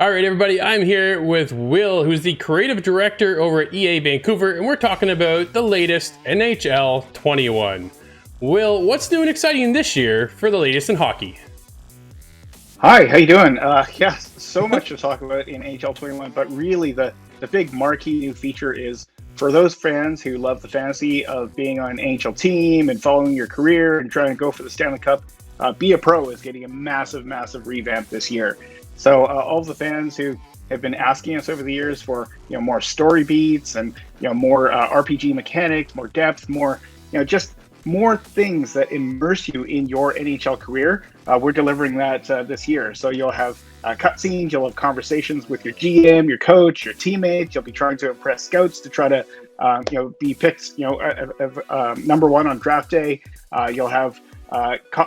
All right, everybody, I'm here with Will, who's the creative director over at EA Vancouver, and we're talking about the latest NHL 21. Will, what's new and exciting this year for the latest in hockey? Hi, how you doing? So much to talk about in NHL 21, but really the big marquee new feature is for those fans who love the fantasy of being on an NHL team and following your career and trying to go for the Stanley Cup. Be a Pro is getting a massive revamp this year. So all of the fans who have been asking us over the years for more story beats and more RPG mechanics, more depth, more just more things that immerse you in your NHL career. We're delivering that this year. So you'll have cutscenes, you'll have conversations with your GM, your coach, your teammates. You'll be trying to impress scouts to try to be picked number one on draft day. You'll have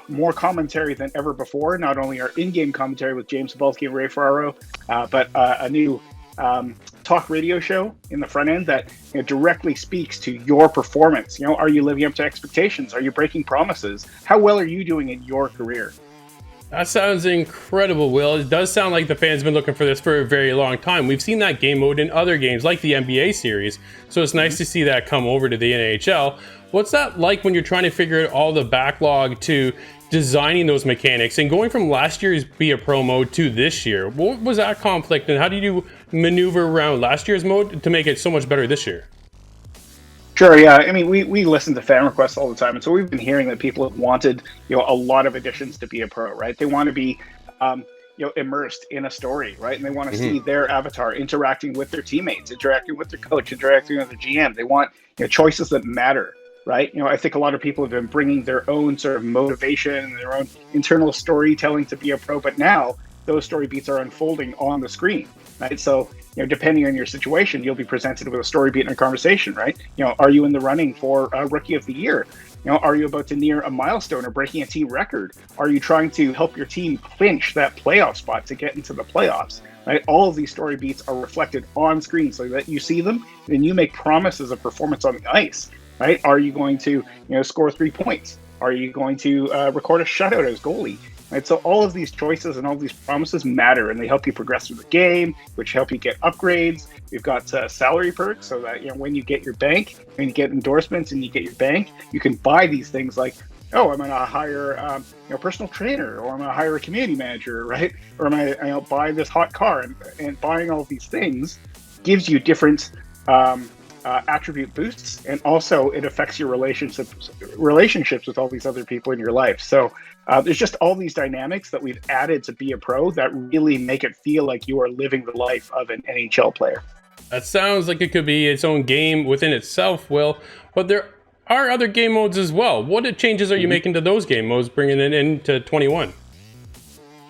more commentary than ever before. Not only our in-game commentary with James Cebulski and Ray Ferraro, but a new talk radio show in the front end that directly speaks to your performance. Are you living up to expectations? Are you breaking promises? How well are you doing in your career? That sounds incredible, Will. It does sound like the fans have been looking for this for a very long time. We've seen that game mode in other games, like the NBA series, so it's nice to see that come over to the NHL. What's that like when you're trying to figure out all the backlog to designing those mechanics and going from last year's Be a Pro mode to this year? What was that conflict, and how do you maneuver around last year's mode to make it so much better this year? Sure, yeah. I mean, we listen to fan requests all the time, and so we've been hearing that people have wanted, a lot of additions to Be a Pro, right? They want to be, immersed in a story, right? And they want to see their avatar interacting with their teammates, interacting with their coach, interacting with their GM. They want choices that matter, right? I think a lot of people have been bringing their own sort of motivation and their own internal storytelling to Be a Pro, but now those story beats are unfolding on the screen, right? So, depending on your situation, you'll be presented with a story beat in a conversation, right? Are you in the running for Rookie of the Year? Are you about to near a milestone or breaking a team record? Are you trying to help your team clinch that playoff spot to get into the playoffs, right? All of these story beats are reflected on screen so that you see them and you make promises of performance on the ice, right? Are you going to, score 3 points? Are you going to record a shutout as goalie? Right, so all of these choices and all these promises matter, and they help you progress through the game, which help you get upgrades. We've got salary perks, so that when you get your bank, when you get endorsements and you get your bank, you can buy these things like, oh, I'm going to hire a personal trainer, or I'm going to hire a community manager, right? Or I'm going to buy this hot car, and buying all of these things gives you different attribute boosts, and also it affects your relationships with all these other people in your life. So there's just all these dynamics that we've added to Be a Pro that really make it feel like you are living the life of an NHL player. That sounds like it could be its own game within itself, Will, but there are other game modes as well. What changes are you making to those game modes, bringing it into 21?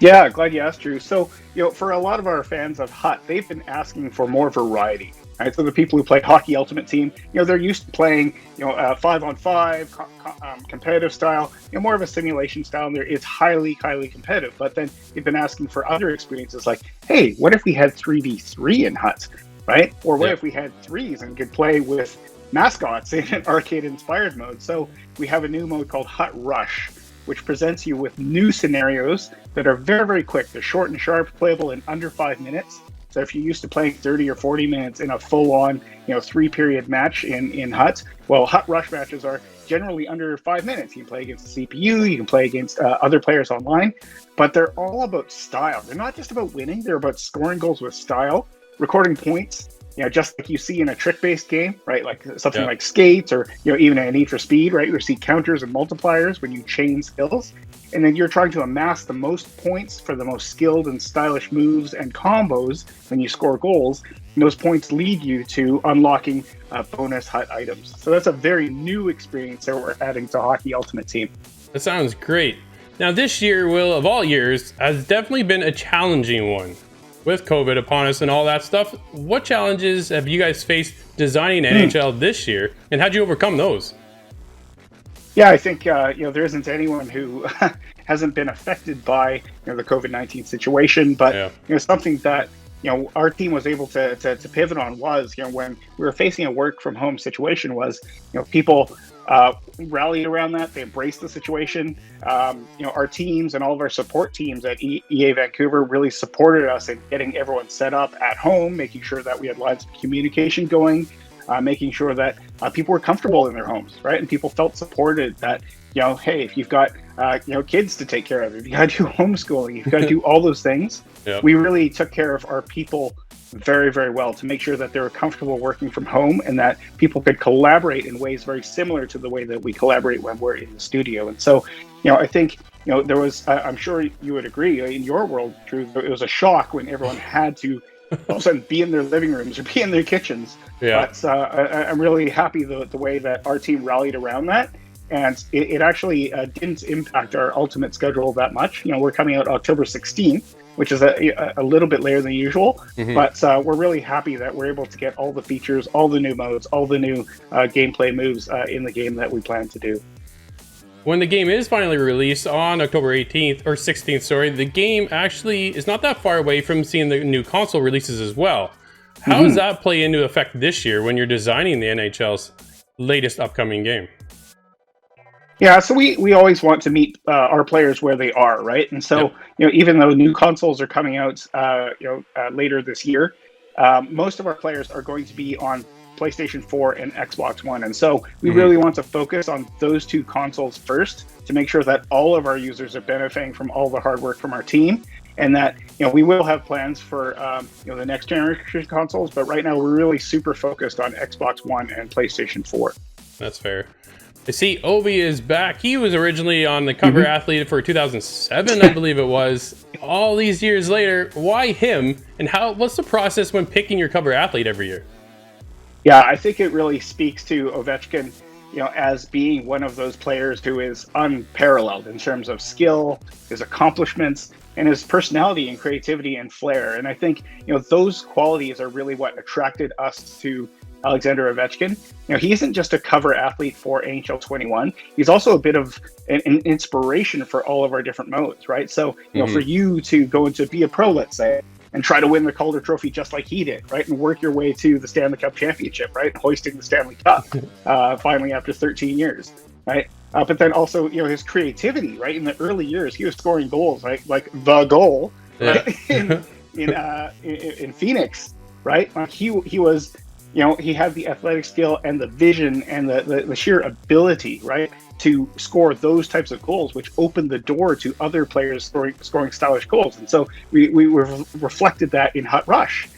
Yeah, glad you asked, Drew. So, for a lot of our fans of HUT, they've been asking for more variety. Right? So the people who play Hockey Ultimate Team, they're used to playing, 5-on-5, competitive style, more of a simulation style, and it's highly competitive. But then they've been asking for other experiences like, hey, what if we had 3v3 in HUT, right? Or what if we had threes and could play with mascots in an arcade-inspired mode? So we have a new mode called HUT Rush, which presents you with new scenarios that are very quick. They're short and sharp, playable in under 5 minutes. So if you're used to playing 30 or 40 minutes in a full-on, 3-period match in HUT, well, HUT Rush matches are generally under 5 minutes. You can play against the CPU, you can play against other players online, but they're all about style. They're not just about winning, they're about scoring goals with style, recording points, just like you see in a trick-based game, right? Like something like Skates, or even a Need for Speed, right? You see counters and multipliers when you chain skills, and then you're trying to amass the most points for the most skilled and stylish moves and combos when you score goals. And those points lead you to unlocking bonus HUT items. So that's a very new experience that we're adding to Hockey Ultimate Team. That sounds great. Now, this year, Will, of all years, has definitely been a challenging one. With COVID upon us and all that stuff, what challenges have you guys faced designing NHL this year, and how'd you overcome those? Yeah, I think there isn't anyone who hasn't been affected by the COVID-19 situation, but something that our team was able to pivot on was when we were facing a work from home situation was people rallied around that. They embraced the situation. Our teams and all of our support teams at EA Vancouver really supported us in getting everyone set up at home, making sure that we had lines of communication going, making sure that people were comfortable in their homes, right? And people felt supported that, hey, if you've got, kids to take care of, if you got to do homeschooling, if you got to do all those things, Yep. we really took care of our people very, very well to make sure that they were comfortable working from home and that people could collaborate in ways very similar to the way that we collaborate when we're in the studio. And so, I think, there was, I'm sure you would agree, in your world, Drew, it was a shock when everyone had to all of a sudden be in their living rooms or be in their kitchens. Yeah. But I'm really happy the way that our team rallied around that. And it actually didn't impact our ultimate schedule that much. We're coming out October 16th, which is a little bit later than usual. Mm-hmm. But we're really happy that we're able to get all the features, all the new modes, all the new gameplay moves in the game that we plan to do. When the game is finally released on October 18th or 16th, sorry, the game actually is not that far away from seeing the new console releases as well. How does that play into effect this year when you're designing the NHL's latest upcoming game? Yeah, so we always want to meet our players where they are, right? And so, even though new consoles are coming out, later this year, most of our players are going to be on PlayStation 4 and Xbox One. And so we really want to focus on those two consoles first to make sure that all of our users are benefiting from all the hard work from our team. And that, we will have plans for, the next generation consoles. But right now, we're really super focused on Xbox One and PlayStation 4. That's fair. I see Obi is back. He was originally on the cover athlete for 2007, I believe it was. All these years later, why him? And what's the process when picking your cover athlete every year? Yeah, I think it really speaks to Ovechkin, as being one of those players who is unparalleled in terms of skill, his accomplishments, and his personality and creativity and flair. And I think, those qualities are really what attracted us to Alexander Ovechkin. He isn't just a cover athlete for NHL 21. He's also a bit of an inspiration for all of our different modes, right? So, for you to go into be a pro, let's say, and try to win the Calder Trophy just like he did, right? And work your way to the Stanley Cup championship, right? Hoisting the Stanley Cup finally after 13 years, right? But then also, his creativity, right? In the early years, he was scoring goals, right? Like the goal, right? in Phoenix, right? Like he was, he had the athletic skill and the vision and the sheer ability, right, to score those types of goals, which opened the door to other players scoring stylish goals. And so we reflected that in Hut Rush.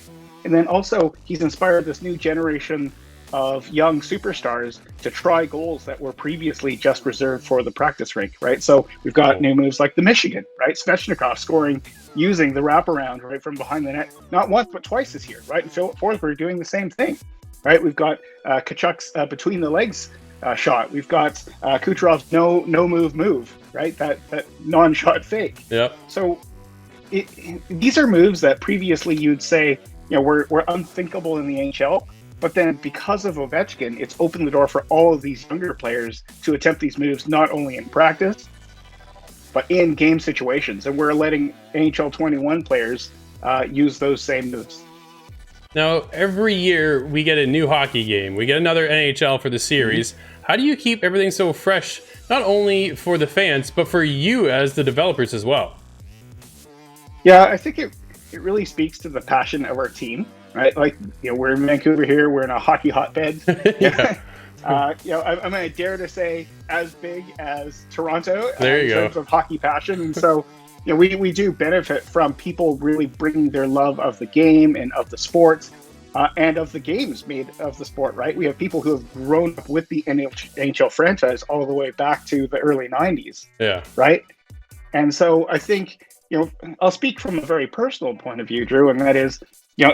And then also he's inspired this new generation of young superstars to try goals that were previously just reserved for the practice rink, right? So we've got new moves like the Michigan, right? Svechnikov scoring using the wraparound, right, from behind the net, not once, but twice this year, right? And Philip Forsberg doing the same thing, right? We've got Kachuk's between the legs shot. We've got Kucherov's no move, right? That non-shot fake. Yeah. So these are moves that previously you'd say, were unthinkable in the NHL. But then because of Ovechkin, it's opened the door for all of these younger players to attempt these moves, not only in practice, but in game situations. And we're letting NHL 21 players use those same moves. Now, every year we get a new hockey game. We get another NHL for the series. How do you keep everything so fresh, not only for the fans, but for you as the developers as well? Yeah, I think it really speaks to the passion of our team, right? Like, we're in Vancouver here. We're in a hockey hotbed. Yeah. I'm going to dare to say as big as Toronto in terms of hockey passion. And so, we do benefit from people really bringing their love of the game and of the sport and of the games made of the sport, right? We have people who have grown up with the NHL franchise all the way back to the early 90s. Yeah. Right? And so I think, I'll speak from a very personal point of view, Drew, and that is,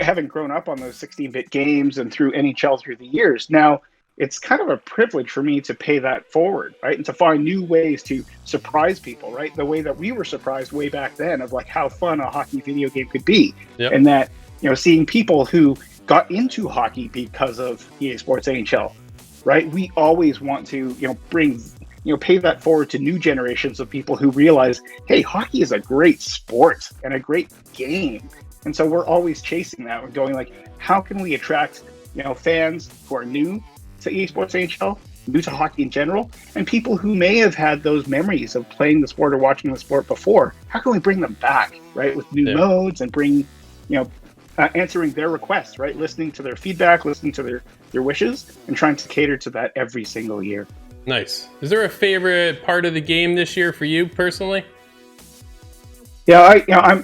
having grown up on those 16-bit games and through NHL through the years, now it's kind of a privilege for me to pay that forward, right? And to find new ways to surprise people, right? The way that we were surprised way back then of like how fun a hockey video game could be. Yep. And that, seeing people who got into hockey because of EA Sports NHL, right? We always want to, pay that forward to new generations of people who realize, hey, hockey is a great sport and a great game. And so we're always chasing that. We're going like, how can we attract, fans who are new to EA Sports NHL new to hockey in general, and people who may have had those memories of playing the sport or watching the sport before. How can we bring them back, right, with new modes and bring, answering their requests, right, listening to their feedback, listening to their wishes, and trying to cater to that every single year. Nice. Is there a favorite part of the game this year for you personally? Yeah,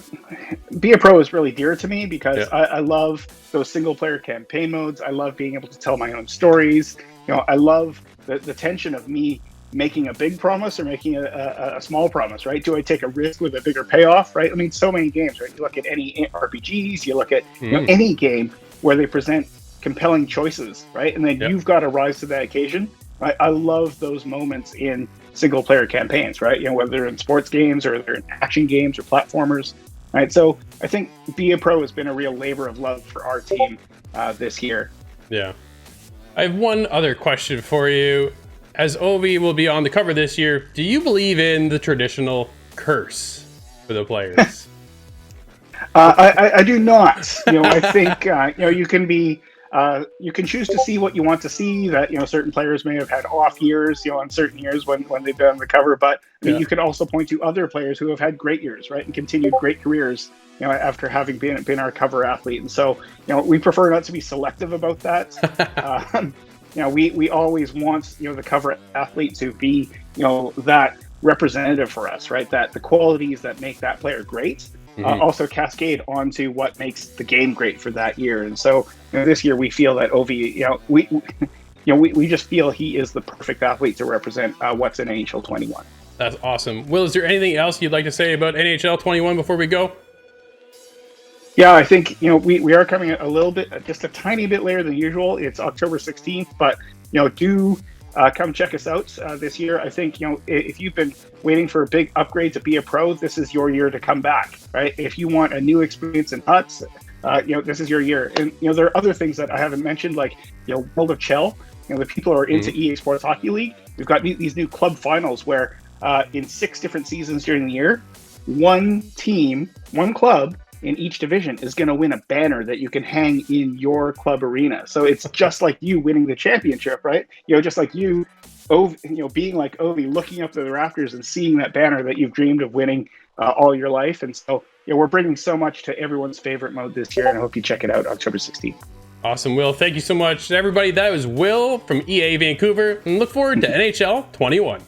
Be a Pro is really dear to me because I love those single player campaign modes. I love being able to tell my own stories. I love the tension of me making a big promise or making a small promise, right? Do I take a risk with a bigger payoff, right? I mean, so many games, right? You look at any RPGs, you look at any game where they present compelling choices, right? And then you've got to rise to that occasion. Right? I love those moments in single player campaigns, right? Whether they're in sports games or they're in action games or platformers, right? So I think Be a Pro has been a real labor of love for our team this year. Yeah. I have one other question for you. As Ovi will be on the cover this year, do you believe in the traditional curse for the players? I do not. I think you can be. You can choose to see what you want to see. That certain players may have had off years, on certain years when they've been on the cover. But I mean, you can also point to other players who have had great years, right, and continued great careers, after having been our cover athlete. And so, we prefer not to be selective about that. We always want the cover athlete to be that representative for us, right? That the qualities that make that player great. Also cascade onto what makes the game great for that year. And so this year we feel that Ovi, we just feel he is the perfect athlete to represent what's in NHL 21. That's awesome. Will, is there anything else you'd like to say about NHL 21 before we go? Yeah, I think, we are coming a little bit, just a tiny bit later than usual. It's October 16th, but, do come check us out this year. I think, if you've been waiting for a big upgrade to Be a Pro, this is your year to come back, right? If you want a new experience in Huts, this is your year. And, there are other things that I haven't mentioned, like, World of Chell. The people who are into EA Sports Hockey League, we've got these new club finals where in 6 different seasons during the year, one team, one club in each division is going to win a banner that you can hang in your club arena. So it's just like you winning the championship, right? Just like you, being like Ovi, looking up to the rafters and seeing that banner that you've dreamed of winning all your life. And so, we're bringing so much to everyone's favorite mode this year, and I hope you check it out October 16th. Awesome, Will. Thank you so much, everybody. That was Will from EA Vancouver, and look forward to NHL 21.